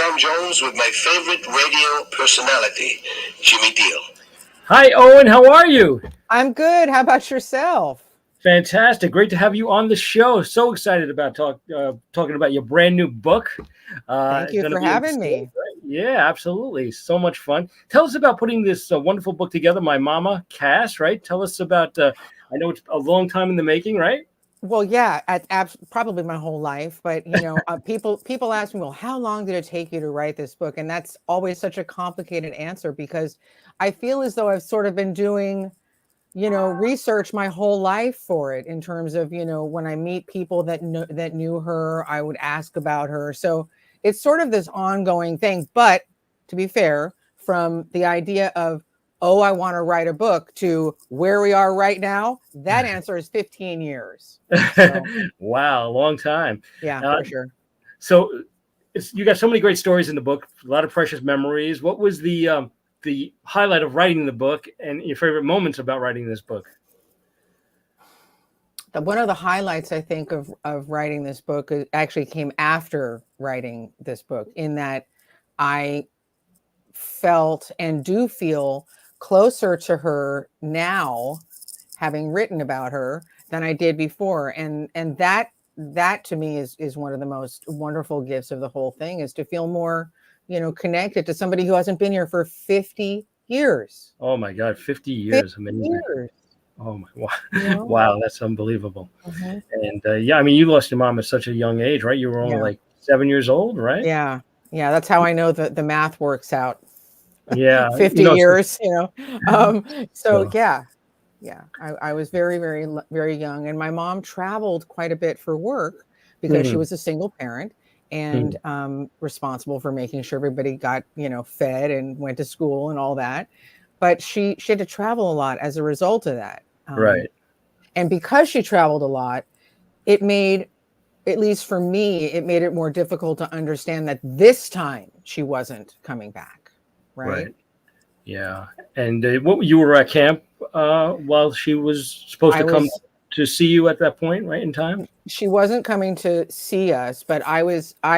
Sam Jones with my favorite radio personality, Jimmy Deal. Hi, Owen. How are you? I'm good. How about yourself? Fantastic. Great to have you on the show. So excited about talking about your brand new book. Thank you Gonna for be in having stores, me. right? Yeah, absolutely. So much fun. Tell us about putting this wonderful book together, My Mama, Cass, right? Tell us about, I know it's a long time in the making, right? Well, yeah, probably my whole life. But people ask me, well, how long did it take you to write this book? And that's always such a complicated answer because I feel as though I've sort of been doing, research my whole life for it in terms of, when I meet people that knew her, I would ask about her. So it's sort of this ongoing thing. But to be fair, from the idea of, oh, I want to write a book to where we are right now, that answer is 15 years. So, Wow, long time. yeah, for sure. So you got so many great stories in the book, a lot of precious memories. What was the highlight of writing the book and your favorite moments about writing this book? One of the highlights, I think, of writing this book actually came after writing this book, in that I felt and do feel closer to her now, having written about her, than I did before. And that to me is one of the most wonderful gifts of the whole thing, is to feel more, connected to somebody who hasn't been here for 50 years. Oh my God, 50 years. 50 Amazing. years. Oh my, wow. Wow, that's unbelievable. Mm-hmm. And yeah, I mean, you lost your mom at such a young age, right? You were only like 7 years old, right? Yeah. That's how I know that the math works out. Yeah. 50 years, So yeah. I was very, very, very young, and my mom traveled quite a bit for work because she was a single parent and responsible for making sure everybody got, fed and went to school and all that. But she had to travel a lot as a result of that. right. And because she traveled a lot, it made, at least for me, it made it more difficult to understand that this time she wasn't coming back. Right. Yeah. And what, you were at camp while she was supposed to come to see you at that point, right, in time? She wasn't coming to see us, but I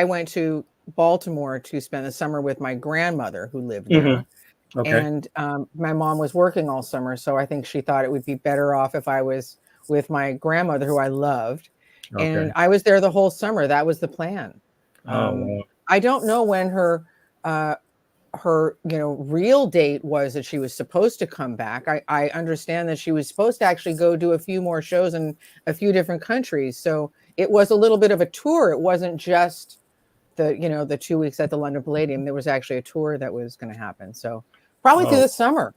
went to Baltimore to spend the summer with my grandmother who lived there. Okay. And my mom was working all summer, so I think she thought it would be better off if I was with my grandmother, who I loved. Okay. And I was there the whole summer. That was the plan. Wow. I don't know when her real date was that she was supposed to come back. I understand that she was supposed to actually go do a few more shows in a few different countries. So it was a little bit of a tour. It wasn't just the 2 weeks at the London Palladium. There was actually a tour that was going to happen. So probably through the summer.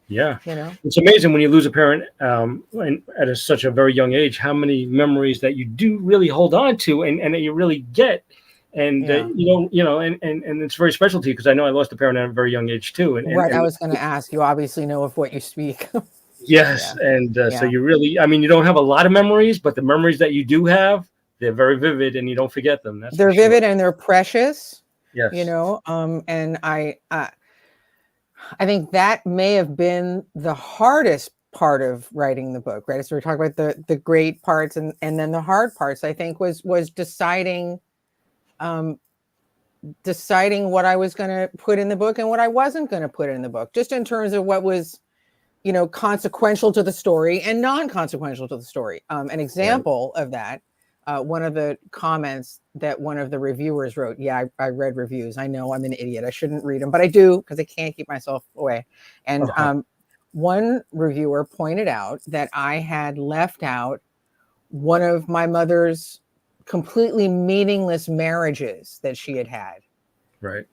Yeah. It's amazing when you lose a parent at such a very young age, how many memories that you do really hold on to and that you really get. And and it's very special to you, because I know I lost a parent at a very young age too. Right, I was going to ask. You obviously know of what you speak. Yes, so you really, I mean, you don't have a lot of memories, but the memories that you do have, they're very vivid, and you don't forget them. They're vivid and they're precious. Yes, and I think that may have been the hardest part of writing the book. Right, so we're talking about the great parts, and then the hard parts, I think, was deciding what I was going to put in the book and what I wasn't going to put in the book, just in terms of what was, consequential to the story and non-consequential to the story. An example of that, one of the comments that one of the reviewers wrote, I read reviews. I know I'm an idiot. I shouldn't read them, but I do, because I can't keep myself away. And one reviewer pointed out that I had left out one of my mother's completely meaningless marriages that she had had. Right.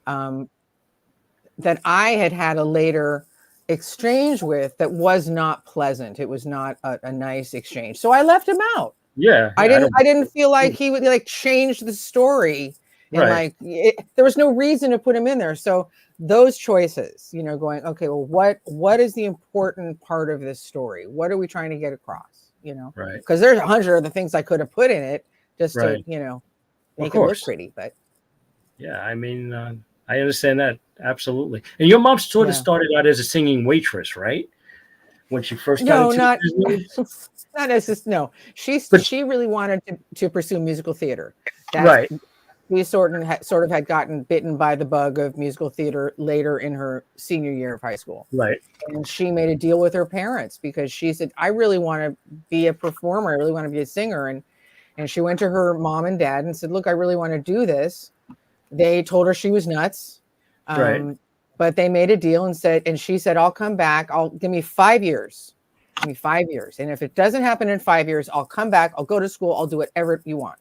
That I had a later exchange with that was not pleasant. It was not a nice exchange. So I left him out. Yeah. I didn't feel like he would change the story. And there was no reason to put him in there. So those choices, going, okay, well, what is the important part of this story? What are we trying to get across? Right. Because there's 100 other things I could have put in it just to, make it look pretty. But yeah, I mean, I understand that absolutely. And your mom sort of started out as a singing waitress, right? When she first got into business? Not necessarily. No, she really wanted to pursue musical theater. Right. she sort of had gotten bitten by the bug of musical theater later in her senior year of high school. Right. And she made a deal with her parents because she said, I really want to be a performer. I really want to be a singer. And she went to her mom and dad and said, look, I really want to do this. They told her she was nuts. Right. But they made a deal and she said, I'll come back. Give me 5 years. Give me 5 years. And if it doesn't happen in 5 years, I'll come back. I'll go to school. I'll do whatever you want.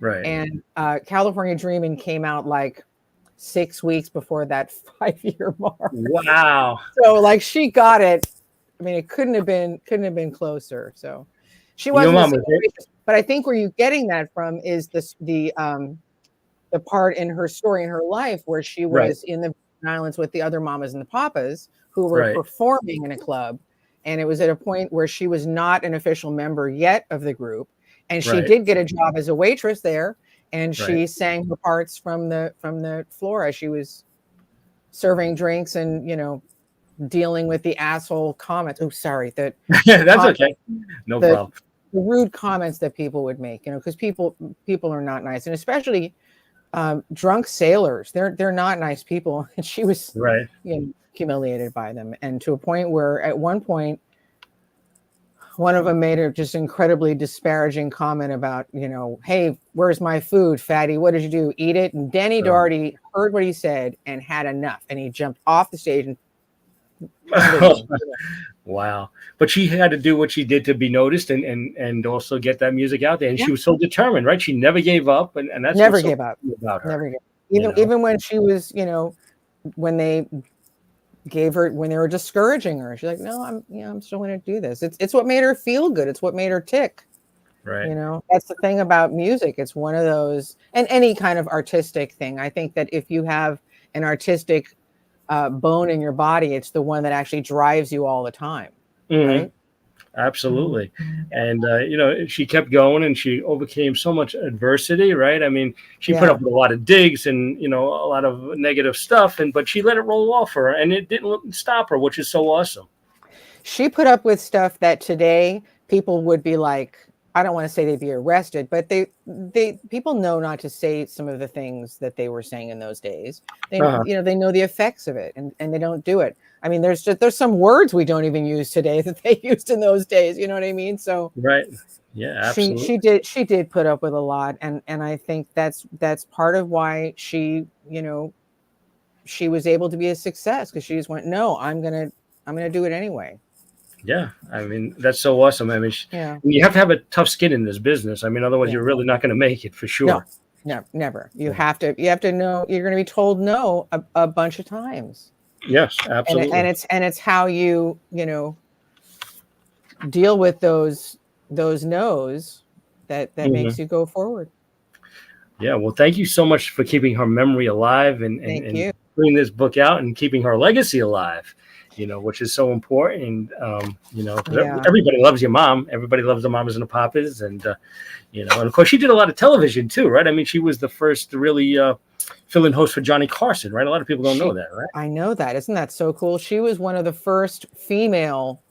Right. And California Dreamin' came out like 6 weeks before that 5-year mark. Wow. So like she got it. I mean, it couldn't have been closer. So she wasn't, but I think where you're getting that from is the part in her story in her life where she was in the Islands with the other mamas and the papas who were performing in a club. And it was at a point where she was not an official member yet of the group. And she did get a job as a waitress there. And she sang her parts from the floor as she was serving drinks and, dealing with the asshole comments. Oh, sorry. That's okay. No problem. The rude comments that people would make, because people are not nice. And especially drunk sailors. They're not nice people. And she was humiliated by them. And to a point where at one point, one of them made a just incredibly disparaging comment about, hey, where's my food, fatty? What did you do? Eat it? And Denny Doherty heard what he said and had enough. And he jumped off the stage and wow. But she had to do what she did to be noticed and also get that music out there. And she was so determined, right? She never gave up. And that's never gave up about her. Never gave up. Even when she was, when they were discouraging her, she's like, no, I'm still going to do this. It's what made her feel good. It's what made her tick. Right. That's the thing about music. It's one of those, and any kind of artistic thing. I think that if you have an artistic bone in your body, it's the one that actually drives you all the time. Right. Absolutely. And, she kept going and she overcame so much adversity, right? I mean, she put up with a lot of digs and, a lot of negative stuff, but she let it roll off her and it didn't stop her, which is so awesome. She put up with stuff that today people would be like, I don't want to say they'd be arrested, but people know not to say some of the things that they were saying in those days. They know the effects of it and they don't do it. I mean, there's some words we don't even use today that they used in those days. You know what I mean? So right. Yeah, absolutely. She did put up with a lot. And I think that's part of why she was able to be a success, because she just went, no, I'm going to do it anyway. Yeah, I mean, that's so awesome. I mean, you have to have a tough skin in this business. I mean, otherwise you're really not going to make it for sure. No, never. You have to know you're going to be told no a bunch of times. Yes, absolutely. And it's how you deal with those no's that makes you go forward. Yeah, well, thank you so much for keeping her memory alive and putting this book out and keeping her legacy alive. Which is so important. Everybody loves your mom. Everybody loves the Mamas and the Papas. And, and of course, she did a lot of television too, right? I mean, she was the first to really fill-in host for Johnny Carson, right? A lot of people don't know that, right? I know that. Isn't that so cool? She was one of the first female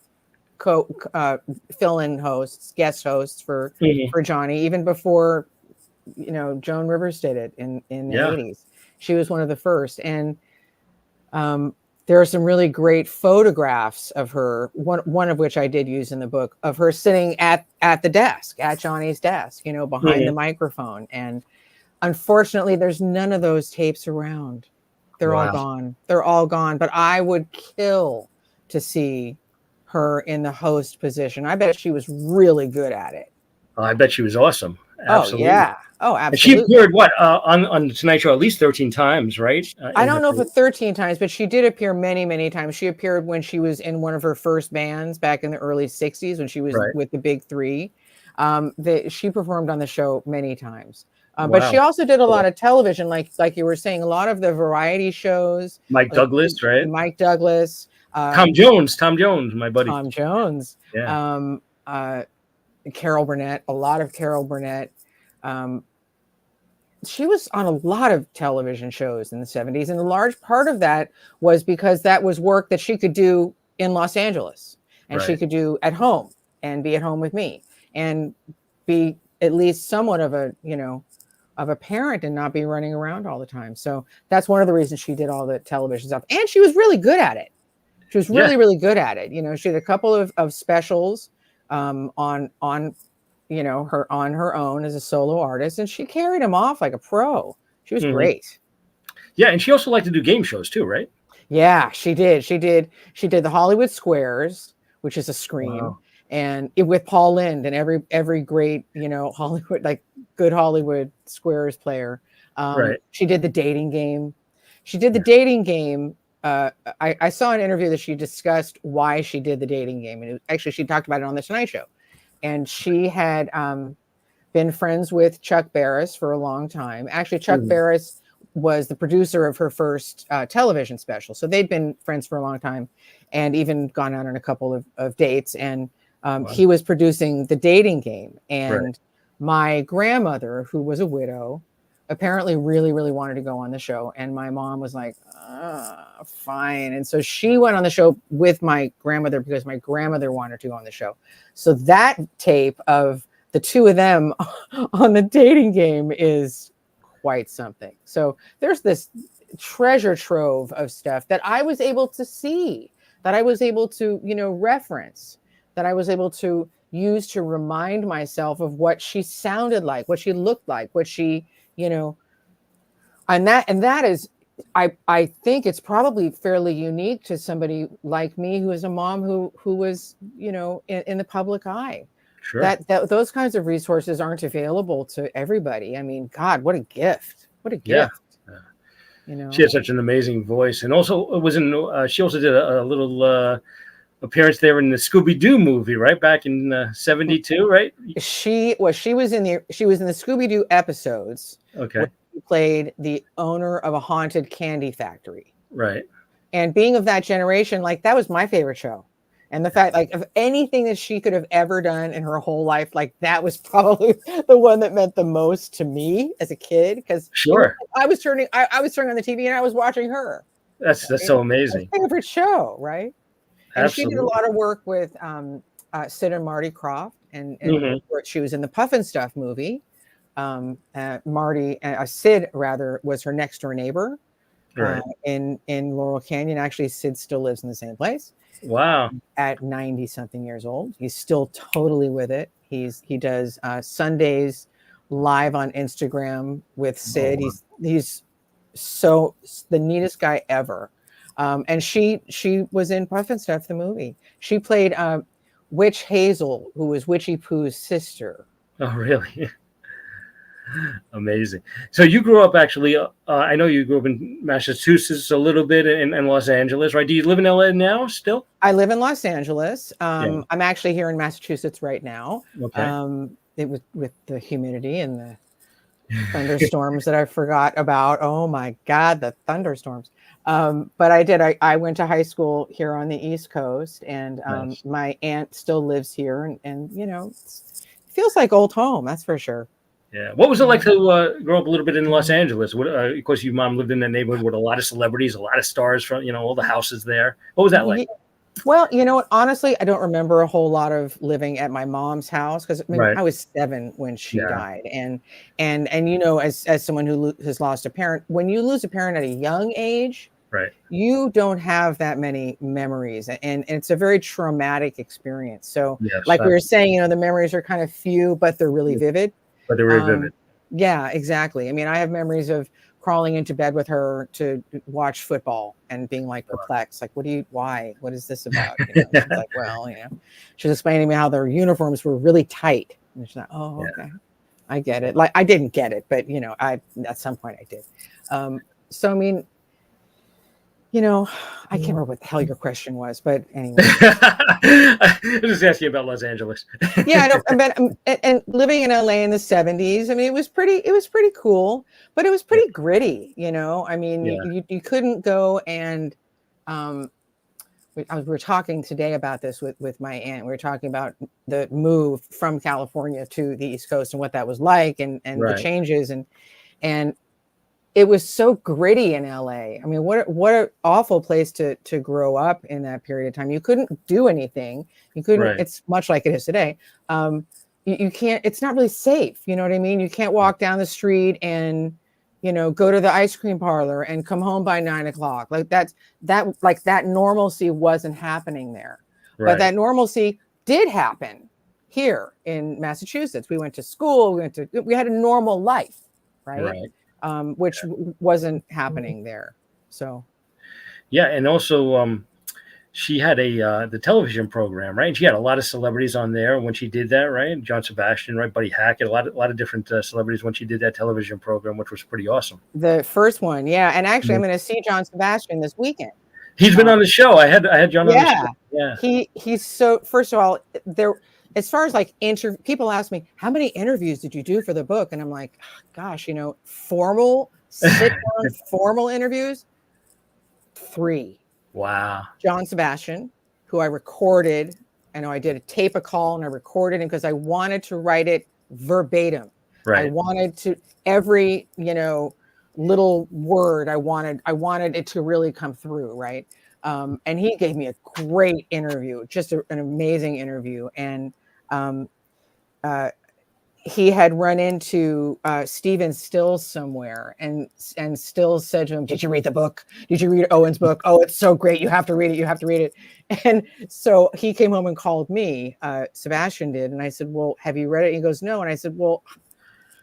fill-in hosts, guest hosts for Johnny, even before, Joan Rivers did it in the 80s. She was one of the first. And, there are some really great photographs of her, one of which I did use in the book, of her sitting at the desk, at Johnny's desk, behind the microphone. And unfortunately, there's none of those tapes around. They're all gone. They're all gone. But I would kill to see her in the host position. I bet she was really good at it. Oh, I bet she was awesome. Absolutely. Oh, yeah. Oh, And absolutely. she appeared on the Tonight Show at least 13 times, right? I don't know if it's 13 times, but she did appear many, many times. She appeared when she was in one of her first bands back in the early 60s when she was with the Big Three. She performed on the show many times. But she also did a lot of television, like you were saying, a lot of the variety shows. Mike Douglas, right? Mike Douglas. Tom Jones, my buddy. Tom Jones. Yeah. Carol Burnett, a lot of Carol Burnett. She was on a lot of television shows in the 70s. And a large part of that was because that was work that she could do in Los Angeles and she could do at home and be at home with me and be at least somewhat of a of a parent and not be running around all the time. So that's one of the reasons she did all the television stuff. And she was really good at it. She was really, really good at it. You know, she had a couple of specials on you know, her on her own as a solo artist, and she carried them off like a pro. She was great. Yeah, and she also liked to do game shows too, right? Yeah, she did. She did the Hollywood Squares, which is a scream, and with Paul Lynde and every great, you know, Hollywood, like good Hollywood Squares player. She did the dating game. She did the dating game. I saw an interview that she discussed why she did the dating game, and actually she talked about it on the Tonight Show. And she had been friends with Chuck Barris for a long time. Actually, Chuck Barris was the producer of her first television special. So they'd been friends for a long time and even gone out on a couple of dates. And he was producing the dating game. And my grandmother, who was a widow, apparently really, really wanted to go on the show. And my mom was like, fine. And so she went on the show with my grandmother because my grandmother wanted to go on the show. So that tape of the two of them on the dating game is quite something. So there's this treasure trove of stuff that I was able to see, that I was able to, you know, reference, that I was able to use to remind myself of what she sounded like, what she looked like, what she, you know, and that is, I think it's probably fairly unique to somebody like me who is a mom who was, you know, in the public eye. Sure. That those kinds of resources aren't available to everybody. I mean, God, what a gift! What a gift! Yeah. You know, she had such an amazing voice, and also it was in. She also did a little appearance there in the Scooby-Doo movie, right back in '72, right? She was in the Scooby-Doo episodes. Okay. She played the owner of a haunted candy factory. Right. And being of that generation, like that was my favorite show. And the fact, like, of anything that she could have ever done in her whole life, like that was probably the one that meant the most to me as a kid. Because I was turning on the TV and I was watching her. That's so amazing. My favorite show, right? And Absolutely. She did a lot of work with Sid and Marty Krofft, and she was in the Puff and Stuff movie. Sid rather was her next door neighbor in Laurel Canyon. Actually, Sid still lives in the same place. Wow. At 90 something years old. He's still totally with it. He does Sundays live on Instagram with Sid. Oh, wow. He's so the neatest guy ever. And she was in Puff and Stuff, the movie. She played Witch Hazel, who was Witchy Pooh's sister. Oh, really? Amazing. So you grew up actually, I know you grew up in Massachusetts a little bit and Los Angeles, right? Do you live in LA now still? I live in Los Angeles. I'm actually here in Massachusetts right now. Okay. It was with the humidity and the thunderstorms that I forgot about. Oh my God, the thunderstorms. But I went to high school here on the East Coast, and nice. My aunt still lives here, and you know, it feels like old home, that's for sure. Yeah. What was it like to grow up a little bit in Los Angeles? Of course, your mom lived in that neighborhood with a lot of celebrities, a lot of stars from, you know, all the houses there. What was that like? Well, you know what? Honestly, I don't remember a whole lot of living at my mom's house because I was 7 when she died, and you know, as someone who has lost a parent, when you lose a parent at a young age, you don't have that many memories, and it's a very traumatic experience. So, like we were saying, you know, the memories are kind of few, but they're really vivid. But they're very vivid. Yeah, exactly. I mean, I have memories of crawling into bed with her to watch football and being like perplexed, like, why? What is this about? You know, she's like, well, you know, she's explaining to me how their uniforms were really tight. And she's like, oh, okay. I get it. Like, I didn't get it, but you know, at some point I did. So, I mean, you know, I can't remember what the hell your question was, but anyway. I was just asking about Los Angeles. Yeah, I know, and living in LA in the 70s, I mean, it was pretty cool, but it was pretty gritty, you know. I mean, you couldn't go and we were talking today about this with my aunt. We were talking about the move from California to the East Coast and what that was like, and the changes, and it was so gritty in LA. I mean, what an awful place to grow up in that period of time. You couldn't do anything. You couldn't. It's much like it is today. you can't, it's not really safe. You know what I mean? You can't walk down the street and, go to the ice cream parlor and come home by 9 o'clock. Like that normalcy wasn't happening there. But that normalcy did happen here in Massachusetts. We went to school, we had a normal life, right? Which wasn't happening there. So. Yeah. And also, she had the television program, right? And she had a lot of celebrities on there when she did that, right? John Sebastian, right? Buddy Hackett, a lot of different celebrities when she did that television program, which was pretty awesome. The first one, yeah. And actually, I'm going to see John Sebastian this weekend. He's been on the show. I had John on the show. Yeah. He's so. First of all, as far as like people ask me, how many interviews did you do for the book? And I'm like, gosh, formal sit down, formal interviews, 3. Wow. John Sebastian, who I recorded. I know I did a tape a call and I recorded him because I wanted to write it verbatim. Right. I wanted to every, little word. I wanted it to really come through. Right. And he gave me a great interview, just an amazing interview. And he had run into Stephen Stills somewhere, and Stills said to him, "Did you read the book? Did you read Owen's book? Oh, it's so great! You have to read it. You have to read it." And so he came home and called me. Sebastian did, and I said, "Well, have you read it?" He goes, "No." And I said, "Well,"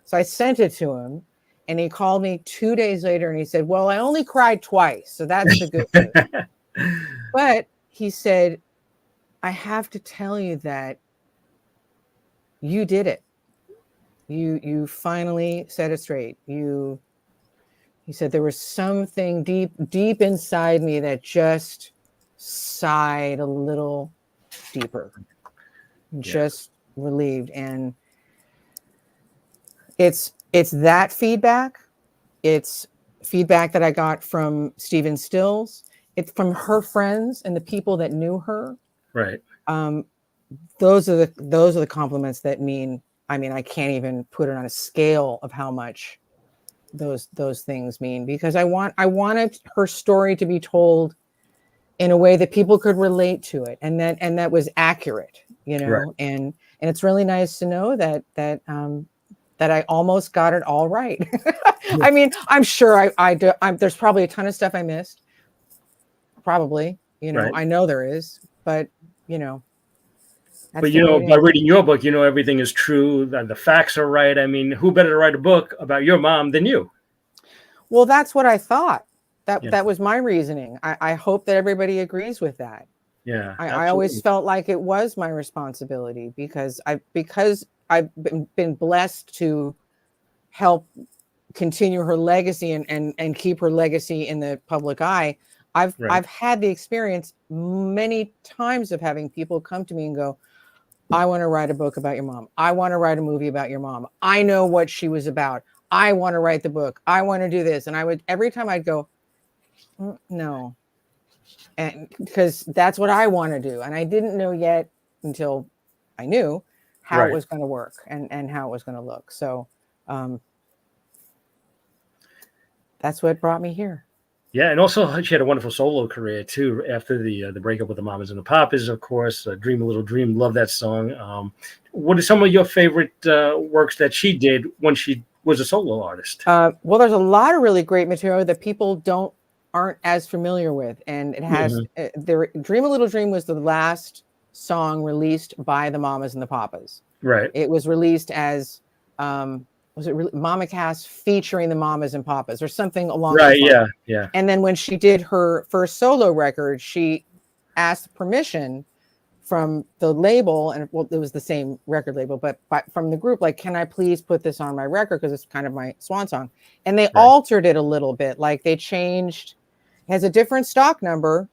so I sent it to him, and he called me 2 days later, and he said, "Well, I only cried twice, so that's the good thing." But he said, "I have to tell you that you did it. You finally set it straight. He said there was something deep inside me that just sighed a little deeper, just relieved." And it's that feedback. It's feedback that I got from Stephen Stills. It's from her friends and the people that knew her. Right. Those are the compliments that mean. I mean, I can't even put it on a scale of how much those things mean, because I wanted her story to be told in a way that people could relate to it, and that was accurate, Right. and it's really nice to know that I almost got it all right. I mean, I'm sure there's probably a ton of stuff I missed. Probably, Right. I know there is, but But by reading your book, everything is true. The facts are right. I mean, who better to write a book about your mom than you? Well, that's what I thought. That was my reasoning. I hope that everybody agrees with that. Yeah. I always felt like it was my responsibility because I've been blessed to help continue her legacy and keep her legacy in the public eye. I've had the experience many times of having people come to me and go, "I want to write a book about your mom. I want to write a movie about your mom. I know what she was about. I want to write the book. I want to do this." And every time I'd go, "No." And because that's what I want to do. And I didn't know yet until I knew how it was going to work and how it was going to look. So that's what brought me here. Yeah, and also she had a wonderful solo career too after the breakup with the Mamas and the Papas, of course. "Dream a Little Dream," love that song. What are some of your favorite works that she did when she was a solo artist? Well, there's a lot of really great material that people aren't as familiar with, and it has "Dream a Little Dream" was the last song released by the Mamas and the Papas. Right. It was released as Mama Cass featuring the Mamas and Papas or something along those lines. Yeah. And then when she did her first solo record, she asked permission from the label, and it was the same record label, but from the group, like, "Can I please put this on my record? Because it's kind of my swan song." And they altered it a little bit. Like it has a different stock number.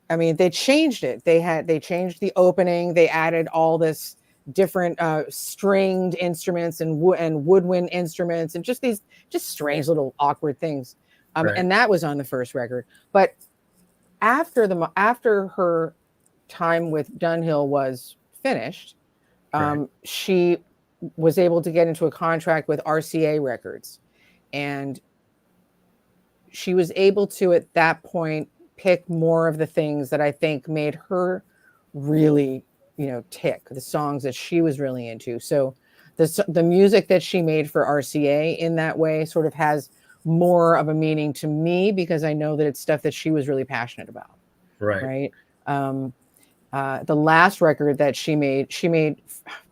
I mean, they changed it. They changed the opening. They added all this different stringed instruments and woodwind instruments and just strange little awkward things. And that was on the first record. But after her time with Dunhill was finished, she was able to get into a contract with RCA Records, and she was able to at that point pick more of the things that I think made her really tick, the songs that she was really into. So the music that she made for RCA in that way sort of has more of a meaning to me because I know that it's stuff that she was really passionate about. Right. The last record that she made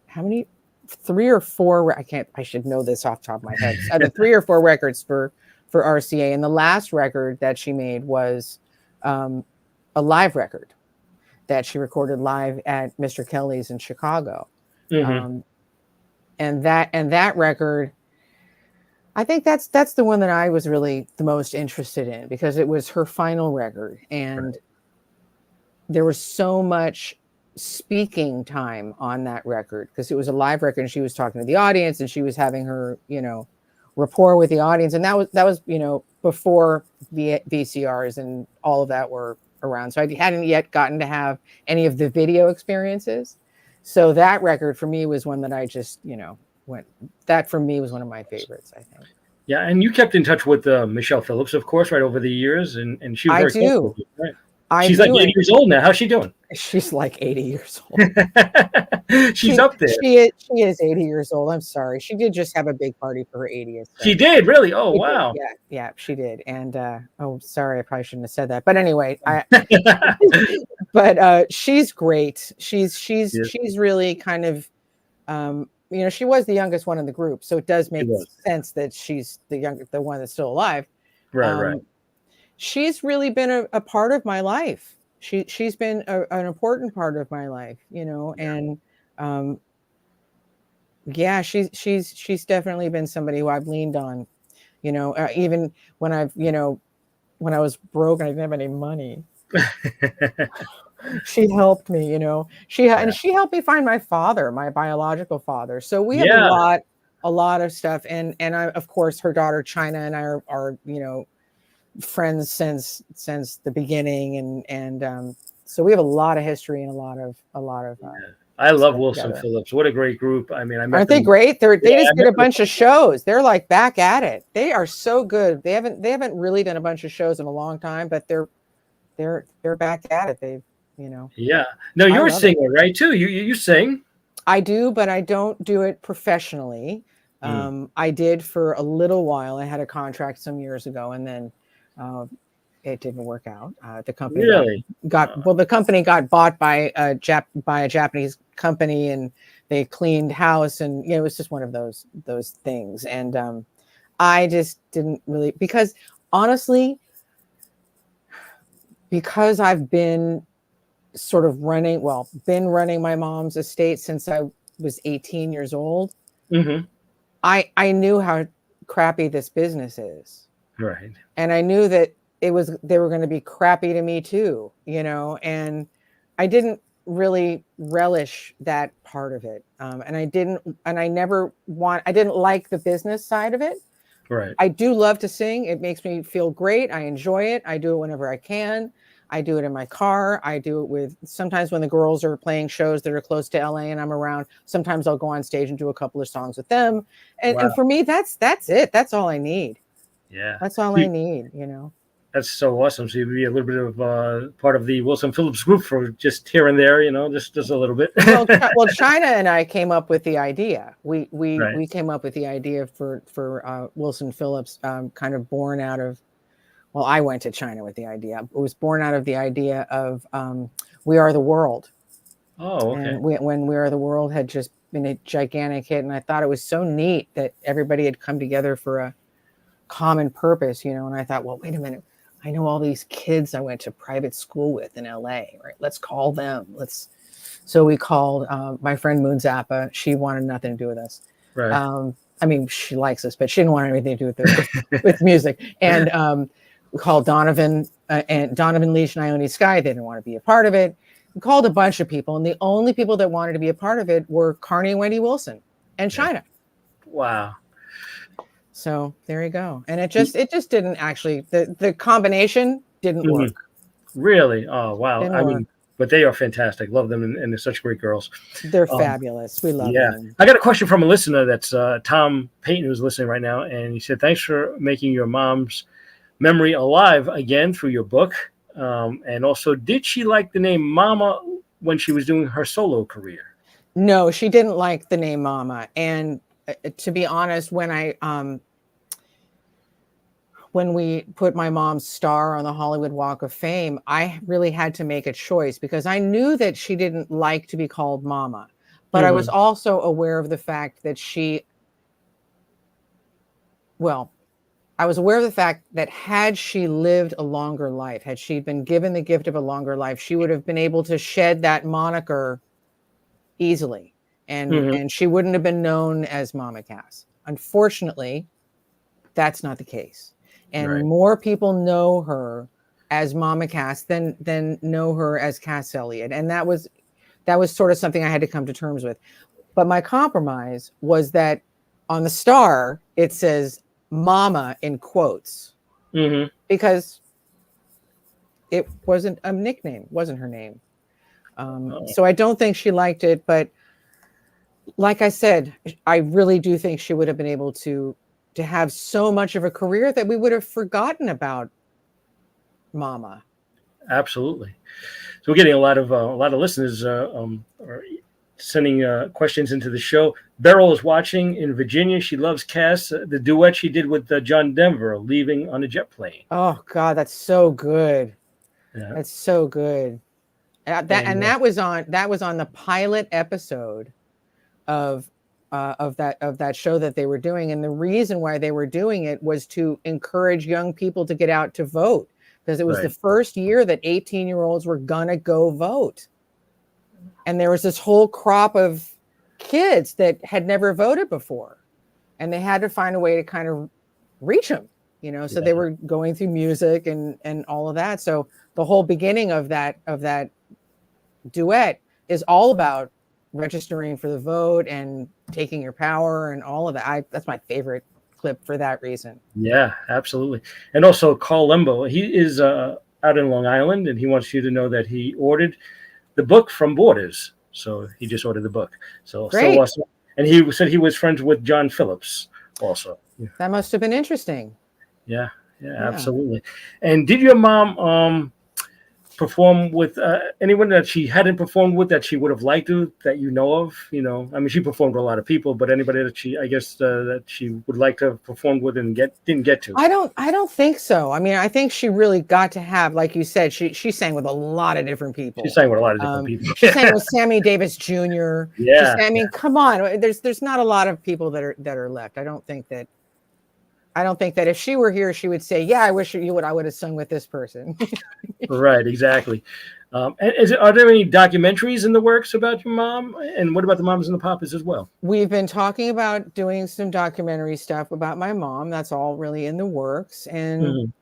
how many? 3 or 4. I should know this off the top of my head. The 3 or 4 records for RCA, and the last record that she made was a live record that she recorded live at Mr. Kelly's in Chicago. Mm-hmm. And that record, I think that's the one that I was really the most interested in because it was her final record, and there was so much speaking time on that record because it was a live record and she was talking to the audience and she was having her, rapport with the audience. And that was, before VCRs and all of that were around. So I hadn't yet gotten to have any of the video experiences. So that record for me was one that I just, that for me was one of my favorites, I think. Yeah. And you kept in touch with Michelle Phillips, of course, right over the years. And she was very close with you, right? She's like 80 years old now. How's she doing? She's like 80 years old. She's up there. She is 80 years old. I'm sorry. She did just have a big party for her 80th. So. She did, really? Oh, wow. Yeah, she did. And sorry, I probably shouldn't have said that. But anyway, she's great. She's really kind of she was the youngest one in the group, so it does make sense that she's the one that's still alive. Right. She's really been a part of my life. She's been an important part of my life, and she's definitely been somebody who I've leaned on, even when when I was broke and I didn't have any money. She helped me, and she helped me find my father, my biological father. So we have a lot of stuff, and I, of course, her daughter China and I are friends since the beginning, and so we have a lot of history and a lot of I love Wilson Phillips. What a great group. I mean, aren't they great? They just did a bunch of shows. They're like back at it. They are so good. They haven't really done a bunch of shows in a long time, but they're back at it. They've yeah. No, you're a singer, right? Too. You sing. I do, but I don't do it professionally. I did for a little while. I had a contract some years ago, and then it didn't work out. The company the company got bought by a Japanese company, and they cleaned house, and it was just one of those things. And I just didn't really, because honestly, because I've been sort of running my mom's estate since I was 18 years old. Mm-hmm. I knew how crappy this business is. Right. And I knew that they were going to be crappy to me too, and I didn't really relish that part of it. And I didn't like the business side of it. Right. I do love to sing. It makes me feel great. I enjoy it. I do it whenever I can. I do it in my car. I do it sometimes when the girls are playing shows that are close to LA and I'm around. Sometimes I'll go on stage and do a couple of songs with them. And for me, that's it. That's all I need. Yeah. That's all I need, That's so awesome. So you'd be a little bit of part of the Wilson Phillips group for just here and there, just a little bit. well, China and I came up with the idea. We came up with the idea for Wilson Phillips, kind of born out of. Well, I went to China with the idea. It was born out of the idea of We Are the World. Oh, okay. And when We Are the World had just been a gigantic hit, and I thought it was so neat that everybody had come together for a common purpose, and I thought, well, wait a minute. I know all these kids I went to private school with in LA, right? Let's call them. So we called my friend Moon Zappa. She wanted nothing to do with us. Right. I mean, she likes us, but she didn't want anything to do with music. And we called Donovan and Donovan Leitch and Ione Skye. They didn't want to be a part of it. We called a bunch of people, and the only people that wanted to be a part of it were Carney and Wendy Wilson and China. Wow. So there you go. And it just didn't actually, the combination didn't work. Really? Oh, wow. Didn't work. But they are fantastic. Love them, and they're such great girls. They're fabulous. We love them. I got a question from a listener. That's Tom Payton, who's listening right now. And he said, thanks for making your mom's memory alive again through your book. And also, did she like the name Mama when she was doing her solo career? No, she didn't like the name Mama. And to be honest, when we put my mom's star on the Hollywood Walk of Fame, I really had to make a choice because I knew that she didn't like to be called Mama. But I was also aware of the fact that I was aware of the fact that had she lived a longer life, had she been given the gift of a longer life, she would have been able to shed that moniker easily. And she wouldn't have been known as Mama Cass. Unfortunately, that's not the case. And more people know her as Mama Cass than know her as Cass Elliot. And that was sort of something I had to come to terms with. But my compromise was that on the star, it says Mama in quotes, because it wasn't a nickname, wasn't her name. So I don't think she liked it. But like I said, I really do think she would have been able to have so much of a career that we would have forgotten about Mama. Absolutely. So we're getting a lot of listeners are sending questions into the show. Beryl is watching in Virginia. She loves Cass, the duet she did with John Denver, Leaving on a Jet Plane. Oh God, that's so good. Yeah. That's so good. That was on the pilot episode of that show that they were doing. And the reason why they were doing it was to encourage young people to get out to vote, because it was the first year that 18-year-olds were gonna go vote. And there was this whole crop of kids that had never voted before, and they had to find a way to kind of reach them, so they were going through music and all of that. So the whole beginning of that duet is all about registering for the vote and taking your power and all of that. That's my favorite clip for that reason. Yeah, absolutely. And also Carl Lembo, he is out in Long Island, and he wants you to know that he ordered the book from Borders. So he just ordered the book. So awesome. And he said he was friends with John Phillips also. That must have been interesting. Yeah, absolutely. And did your mom perform with anyone that she hadn't performed with that she would have liked to, that you know of? I mean, she performed with a lot of people, but anybody that that she would like to have performed with and didn't get to? I don't think so. I mean, I think she really got to have, like you said, she sang with a lot of different people. She sang with a lot of different people. She sang with Sammy Davis Jr. Yeah. I mean, come on. There's not a lot of people that are left. I don't think that if she were here, she would say, yeah, I wish I would have sung with this person. Right, exactly. And are there any documentaries in the works about your mom? And what about the Mamas and the Papas as well? We've been talking about doing some documentary stuff about my mom. That's all really in the works. And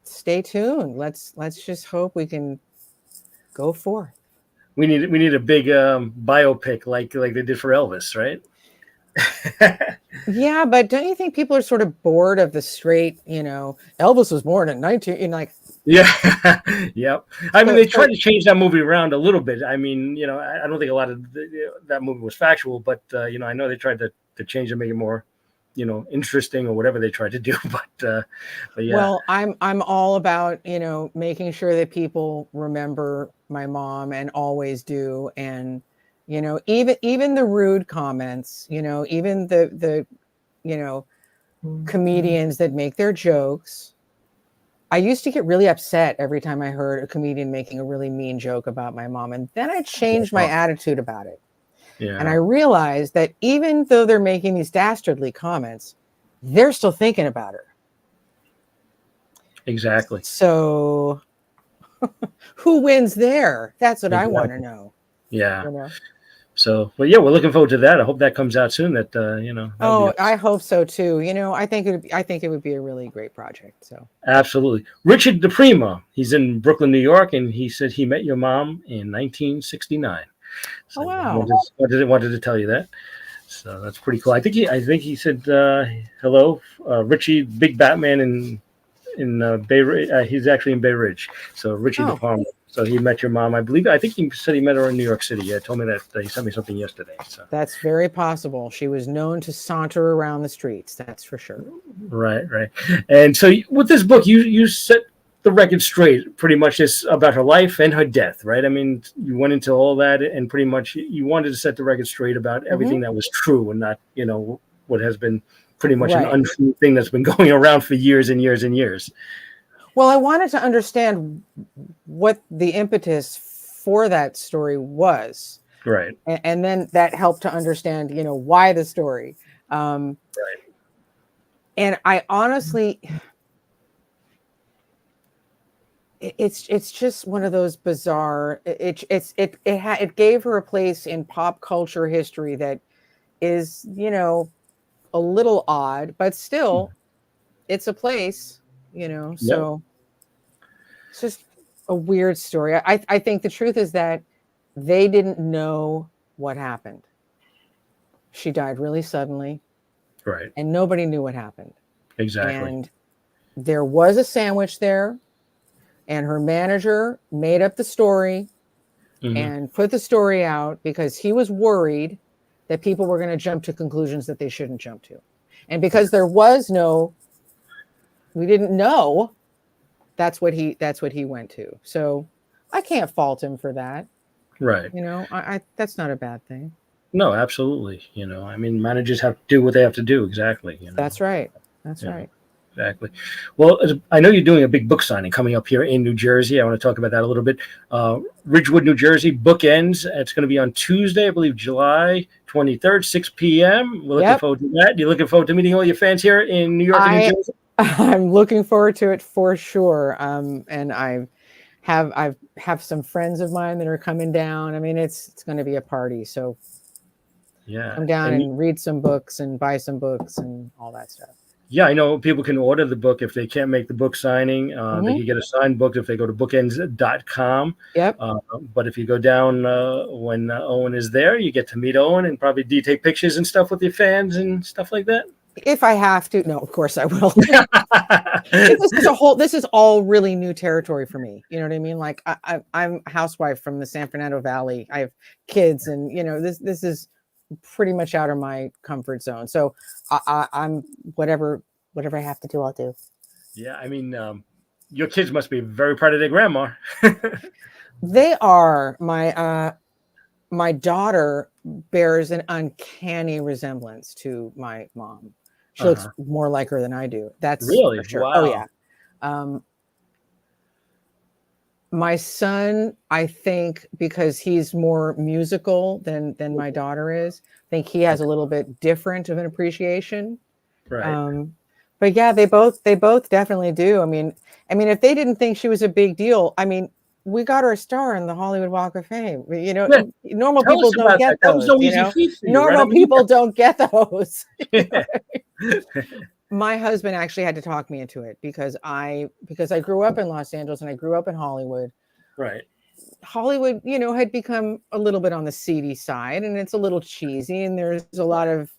stay tuned. Let's just hope we can go forth. We need a big biopic like they did for Elvis, right? Yeah, but don't you think people are sort of bored of the straight, Elvis was born in 19, Yeah. Yep. I mean, they tried to change that movie around a little bit. I mean, I don't think a lot of that movie was factual, but I know they tried to change it, make it more, interesting or whatever they tried to do. But yeah. Well, I'm all about, making sure that people remember my mom, and always do. And even the rude comments, even the comedians that make their jokes. I used to get really upset every time I heard a comedian making a really mean joke about my mom. And then I changed my attitude about it. Yeah. And I realized that even though they're making these dastardly comments, they're still thinking about her. Exactly. So who wins there? That's what I want to know. Yeah. So, well, yeah, we're looking forward to that. I hope that comes out soon. I hope so too. I think it would be a really great project. So absolutely. Richard DePrima, he's in Brooklyn, New York, and he said he met your mom in 1969. So wow! Wanted to tell you that. So that's pretty cool. I think he said hello, Richie, Big Batman in Bay Ridge. He's actually in Bay Ridge. So Richie DePrima. So he met your mom, I believe. I think he said he met her in New York City. Yeah, told me that he sent me something yesterday. So that's very possible. She was known to saunter around the streets. That's for sure. Right. And so with this book, you set the record straight. Pretty much just about her life and her death, right? I mean, you went into all that, and pretty much you wanted to set the record straight about everything that was true, and not, what has been pretty much an untrue thing that's been going around for years and years and years. Well, I wanted to understand what the impetus for that story was. Right. And then that helped to understand, why the story. Right. And I honestly, it's just one of those bizarre. It gave her a place in pop culture history that is, a little odd, but still, it's a place, So it's just a weird story. I think the truth is that they didn't know what happened. She died really suddenly. Right. And nobody knew what happened. Exactly. And there was a sandwich there, and her manager made up the story and put the story out because he was worried that people were going to jump to conclusions that they shouldn't jump to. And because we didn't know, that's what he went to. So I can't fault him for that. Right. I that's not a bad thing. No, absolutely. I mean, managers have to do what they have to do. Exactly. That's right. That's right. Exactly. Well, I know you're doing a big book signing coming up here in New Jersey. I want to talk about that a little bit. Ridgewood, New Jersey, Bookends. It's going to be on Tuesday, I believe, July 23rd, 6 p.m. We're looking forward to that. You're looking forward to meeting all your fans here in New York and New Jersey? I'm looking forward to it for sure. And I have some friends of mine that are coming down. I mean, it's going to be a party. So come down and read some books and buy some books and all that stuff. Yeah, I know people can order the book if they can't make the book signing. They can get a signed book if they go to bookends.com. Yep. But if you go down when Owen is there, you get to meet Owen and probably take pictures and stuff with your fans and stuff like that. If I have to. No, of course I will. This is all really new territory for me. You know what I mean? Like I'm a housewife from the San Fernando Valley. I have kids, and this is pretty much out of my comfort zone. So I'm whatever I have to do, I'll do. Yeah, I mean, your kids must be very proud of their grandma. They are. My daughter bears an uncanny resemblance to my mom. She looks more like her than I do. That's really for sure. Wow. Oh yeah. My son, I think, because he's more musical than my daughter is, I think he has a little bit different of an appreciation. Right. But yeah, they both definitely do. I mean, if they didn't think she was a big deal, I mean, we got her a star in the Hollywood Walk of Fame. Normal people don't get those. That was no easy feat for you, normal people don't get those. My husband actually had to talk me into it because I grew up in Los Angeles and I grew up in Hollywood. Right. Hollywood, had become a little bit on the seedy side, and it's a little cheesy, and there's a lot of,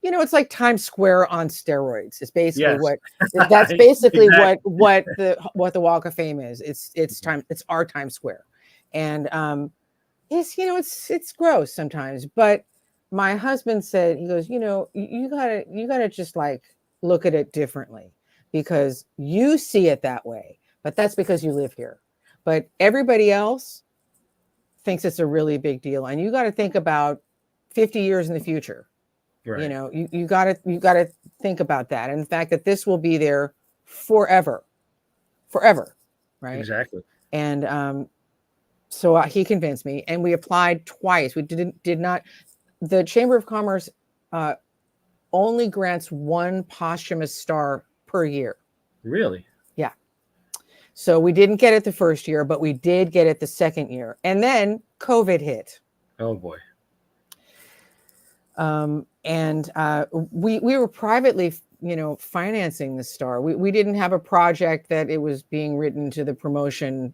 it's like Times Square on steroids. It's basically that's basically what the Walk of Fame is. It's our Times Square. And it's gross sometimes, but my husband said, he goes, you gotta just like look at it differently because you see it that way, but that's because you live here. But everybody else thinks it's a really big deal. And you got to think about 50 years in the future. Right. You got to think about that. And the fact that this will be there forever. Right. Exactly. And so he convinced me, and we applied twice. We did not. The Chamber of Commerce only grants one posthumous star per year. Really? Yeah. So we didn't get it the first year, but we did get it the second year. And then COVID hit. Oh boy. And we were privately, financing the star. We didn't have a project that it was being written to the promotion,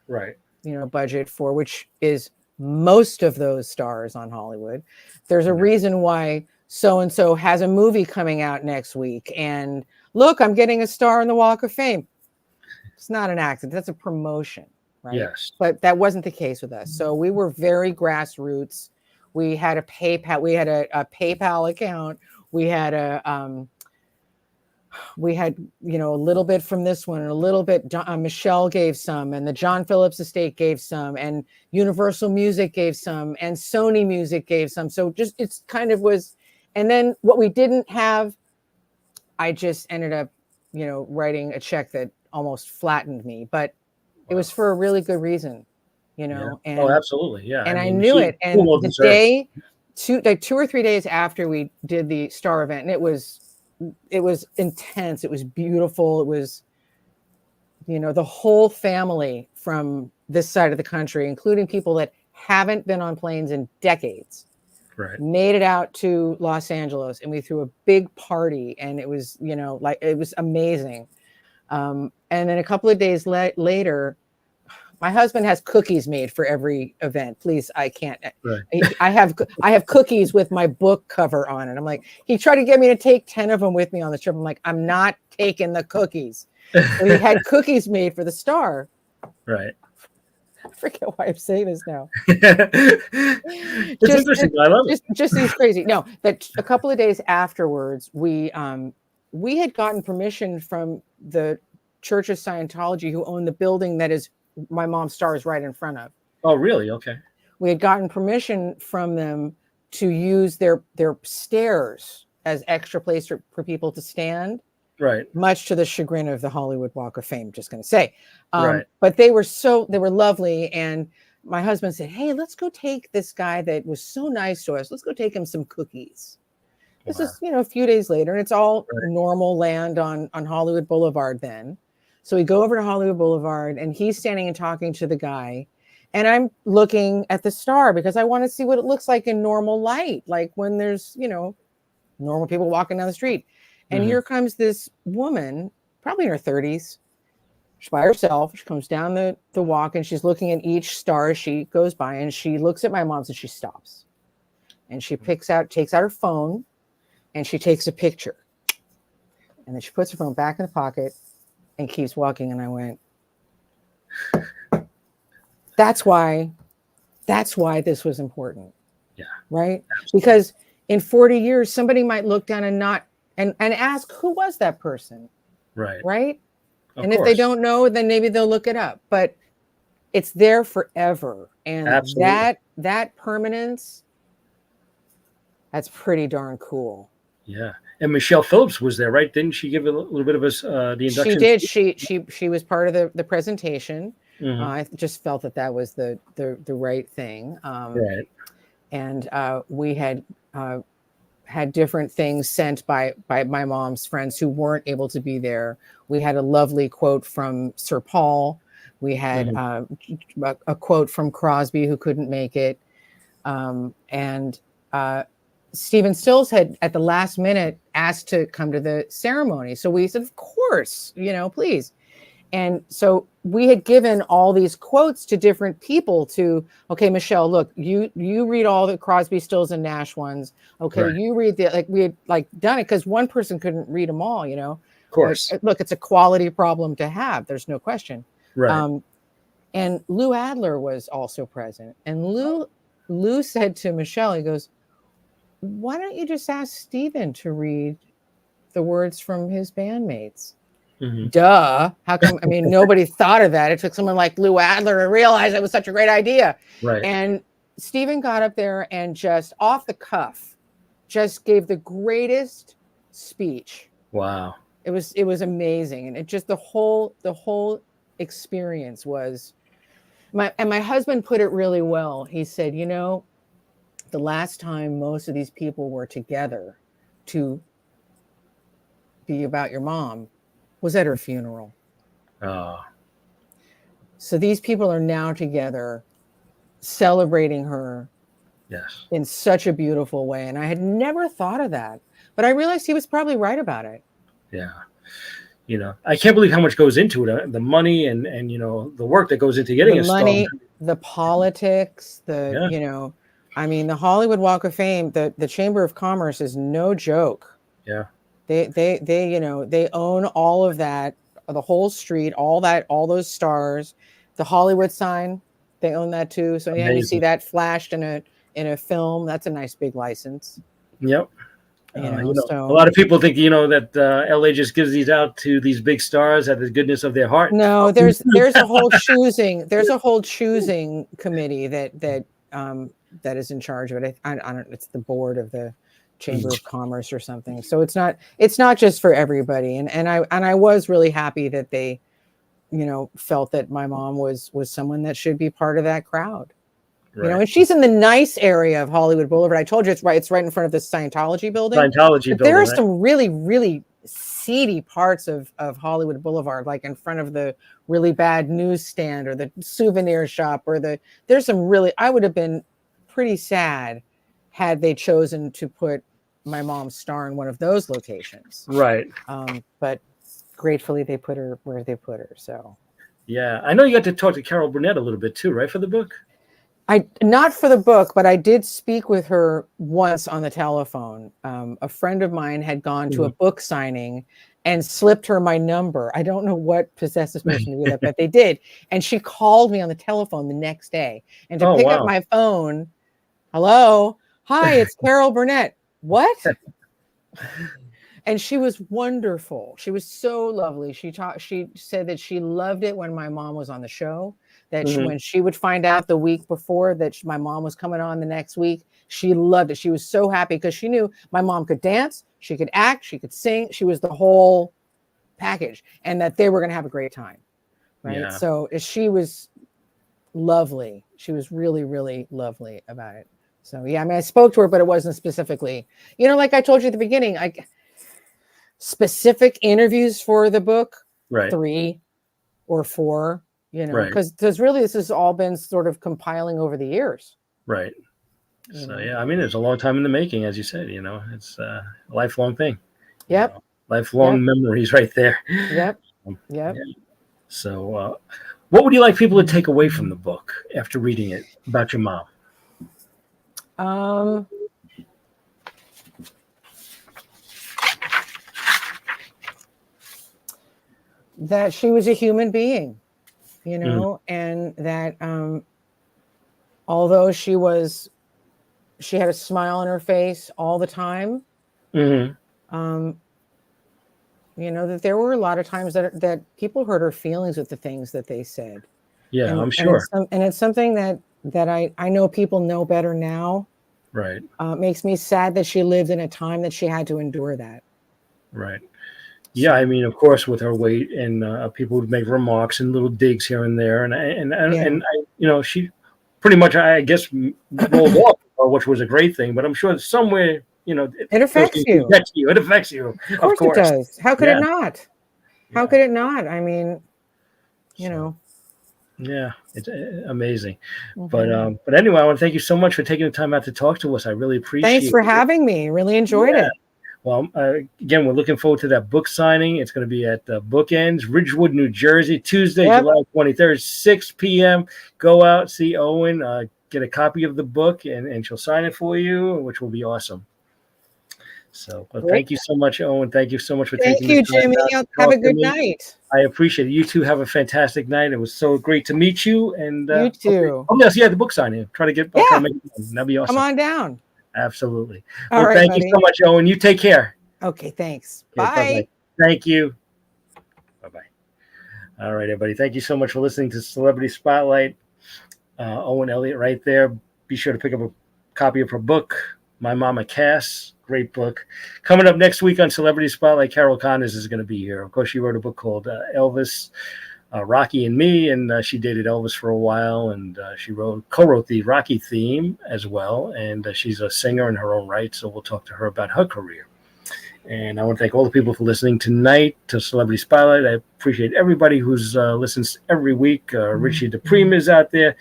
right? Budget for, which is most of those stars on Hollywood. There's a reason why so-and-so has a movie coming out next week. And look, I'm getting a star in the Walk of Fame. It's not an accident. That's a promotion, right? Yes. But that wasn't the case with us. So we were very grassroots. We had a PayPal. We had a PayPal account. We had we had, a little bit from this one and a little bit. Michelle gave some, and the John Phillips estate gave some, and Universal Music gave some, and Sony Music gave some. So just, it's kind of was, and then what we didn't have, I just ended up, writing a check that almost flattened me, but it was for a really good reason, Yeah. and absolutely. Yeah. and I knew it. And the day, 2 or 3 days after we did the Star event, and it was intense. It was beautiful. It was, the whole family from this side of the country, including people that haven't been on planes in decades, made it out to Los Angeles, and we threw a big party, and it was, it was amazing. And then a couple of days later, my husband has cookies made for every event. Please, I can't. I have cookies with my book cover on it. I'm like, he tried to get me to take 10 of them with me on the trip. I'm like, I'm not taking the cookies. So he had cookies made for the Star. Right. I forget why I'm saying this now. It's interesting. I love it. Just these crazy. No, that a couple of days afterwards, we had gotten permission from the Church of Scientology, who owned the building that is my mom's Star is right in front of. Oh, really? Okay. We had gotten permission from them to use their stairs as extra place for people to stand. Right. Much to the chagrin of the Hollywood Walk of Fame, just going to say. Right. But they were lovely. And my husband said, hey, let's go take this guy that was so nice to us. Let's go take him some cookies. This is, a few days later, and it's all normal land on Hollywood Boulevard then. So we go over to Hollywood Boulevard, and he's standing and talking to the guy. And I'm looking at the Star because I want to see what it looks like in normal light, like when there's, normal people walking down the street. And here comes this woman, probably in her 30s. She's by herself. She comes down the walk, and she's looking at each Star as she goes by. And she looks at my mom's, and she stops. And she takes out her phone, and she takes a picture. And then she puts her phone back in the pocket and keeps walking. And I went, that's why this was important. Yeah. Right. Absolutely. Because in 40 years, somebody might look down and ask, who was that person? Right. Right. And if they don't know, then maybe they'll look it up, but it's there forever. And that permanence, that's pretty darn cool. Yeah. And Michelle Phillips was there, right? Didn't she give a little bit of us the induction? She did. She was part of the presentation. I just felt that was the right thing. Right. And we had different things sent by my mom's friends who weren't able to be there. We had a lovely quote from Sir Paul. We had a quote from Crosby, who couldn't make it. And Stephen Stills had at the last minute asked to come to the ceremony. So we said, of course, please. And so we had given all these quotes to different people okay, Michelle, look, you read all the Crosby, Stills, and Nash ones. Okay, you read we had done it because one person couldn't read them all, Of course. But, look, it's a quality problem to have. There's no question. Right. And Lou Adler was also present. And Lou said to Michelle, he goes, why don't you just ask Stephen to read the words from his bandmates? Duh. How come? I mean, nobody thought of that. It took someone like Lou Adler to realize it was such a great idea. Right. And Stephen got up there and just off the cuff, just gave the greatest speech. Wow. It was amazing. And it just, the whole experience was my husband put it really well. He said, the last time most of these people were together to be about your mom was at her funeral. So these people are now together celebrating her in such a beautiful way. And I had never thought of that, but I realized he was probably right about it. Yeah. I can't believe how much goes into it. The money and the work that goes into getting the money, Star. The politics, the Hollywood Walk of Fame, the Chamber of Commerce is no joke. Yeah. They own all of that, the whole street, all those stars, the Hollywood sign, they own that too. So anytime you see that flashed in a film, that's a nice big license. Yep. A lot of people think, that LA just gives these out to these big stars at the goodness of their heart. No, there's a whole choosing committee that is in charge of it. I don't. It's the board of the Chamber of Commerce or something. So it's not just for everybody. And I was really happy that they, felt that my mom was someone that should be part of that crowd. Right. And she's in the nice area of Hollywood Boulevard. I told you it's right in front of the Scientology building. But there are some really, really seedy parts of Hollywood Boulevard, like in front of the really bad newsstand or the souvenir shop there's some really, I would have been pretty sad had they chosen to put my mom's star in one of those locations. Right. But gratefully they put her where they put her. So. Yeah. I know you got to talk to Carol Burnett a little bit too, right? For the book? Not for the book, but I did speak with her once on the telephone. A friend of mine had gone to a book signing and slipped her my number. I don't know what possessed this person to do that, but they did. And she called me on the telephone the next day. And to pick up my phone, hello, hi, it's Carol Burnett. What? And she was wonderful. She was so lovely. She said that she loved it when my mom was on the show. That when she would find out the week before that my mom was coming on the next week, she loved it. She was so happy because she knew my mom could dance, she could act, she could sing. She was the whole package, and that they were going to have a great time. Right. Yeah. So she was lovely. She was really, really lovely about it. So, yeah, I mean, I spoke to her, but it wasn't specifically, like I told you at the beginning, specific interviews for the book, right. 3 or 4. Because really this has all been sort of compiling over the years. Right. So, yeah, I mean, it's a long time in the making, as you said, it's a lifelong thing. Yep. Lifelong memories right there. Yep. Yeah. So what would you like people to take away from the book after reading it about your mom? That she was a human being. And that although she had a smile on her face all the time, that there were a lot of times that people hurt her feelings with the things that they said. Yeah, I'm sure. And it's something that I know people know better now. Right. It makes me sad that she lived in a time that she had to endure that. Right. Yeah, I mean, of course, with her weight, and people would make remarks and little digs here and there, and she pretty much, I guess, rolled off, which was a great thing. But I'm sure that somewhere, it affects you. It affects you. Of course it does. How could it not? How could it not? I mean, Yeah, it's amazing. But anyway, I want to thank you so much for taking the time out to talk to us. I really appreciate it. Thanks for having me. Really enjoyed it. Well, again, we're looking forward to that book signing. It's going to be at Bookends, Ridgewood, New Jersey, Tuesday, July 23rd, 6 p.m. Go out, see Owen, get a copy of the book, and she'll sign it for you, which will be awesome. So thank you so much, Owen. Thank you so much for taking the time. Thank you, Jimmy. Have a good night. I appreciate it. You two have a fantastic night. It was so great to meet you. And you too. Oh, yes, the book signing. Try to make it. That'd be awesome. Come on down. Absolutely. All right, thank you so much, Owen. You take care. Okay, thanks. Okay, bye. Bye-bye. Thank you. Bye-bye. All right, everybody. Thank you so much for listening to Celebrity Spotlight. Owen Elliott right there. Be sure to pick up a copy of her book, My Mama Cass. Great book. Coming up next week on Celebrity Spotlight, Carol Connors is going to be here. Of course, she wrote a book called Elvis, Rocky and Me, and she dated Elvis for a while, and she co-wrote the Rocky theme as well, and she's a singer in her own right, so we'll talk to her about her career. And I want to thank all the people for listening tonight to Celebrity Spotlight. I appreciate everybody who's listens every week. Richie DePrima is out there.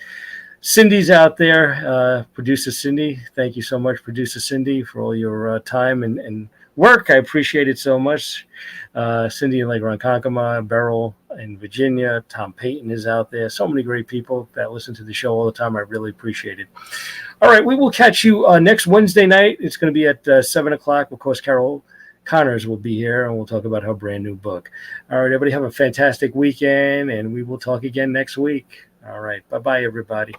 Cindy's out there. Producer Cindy, thank you so much, Producer Cindy, for all your time and work. I appreciate it so much. Cindy in Lake Ronkonkoma, Beryl in Virginia, Tom Payton is out there. So many great people that listen to the show all the time. I really appreciate it. All right, we will catch you next Wednesday night. It's going to be at 7 o'clock. Of course, Carol Connors will be here, and we'll talk about her brand new book. All right, everybody, have a fantastic weekend, and we will talk again next week. All right, bye-bye, everybody.